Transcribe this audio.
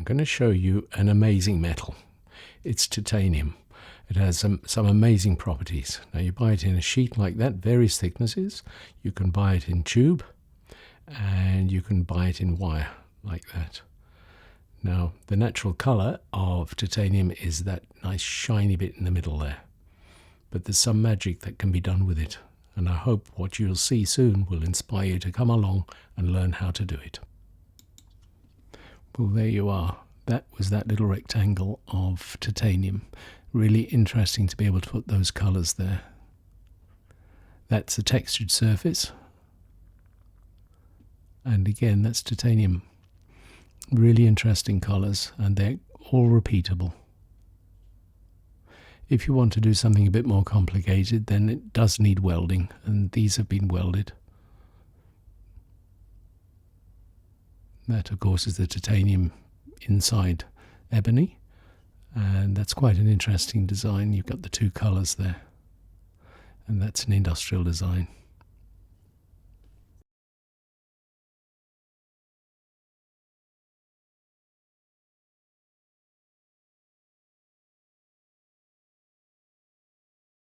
going to show you an amazing metal. It's titanium. It has some amazing properties. Now you buy it in a sheet like that, various thicknesses. You can buy it in tube and you can buy it in wire like that. Now the natural colour of titanium is that nice shiny bit in the middle there. But there's some magic that can be done with it. And I hope what you'll see soon will inspire you to come along and learn how to do it. Well, there you are. That was that little rectangle of titanium. Really interesting to be able to put those colours there. That's a textured surface. And again, that's titanium. Really interesting colours, and they're all repeatable. If you want to do something a bit more complicated, then it does need welding, and these have been welded. That, of course, is the titanium inside ebony, and that's quite an interesting design. You've got the two colours there, and that's an industrial design.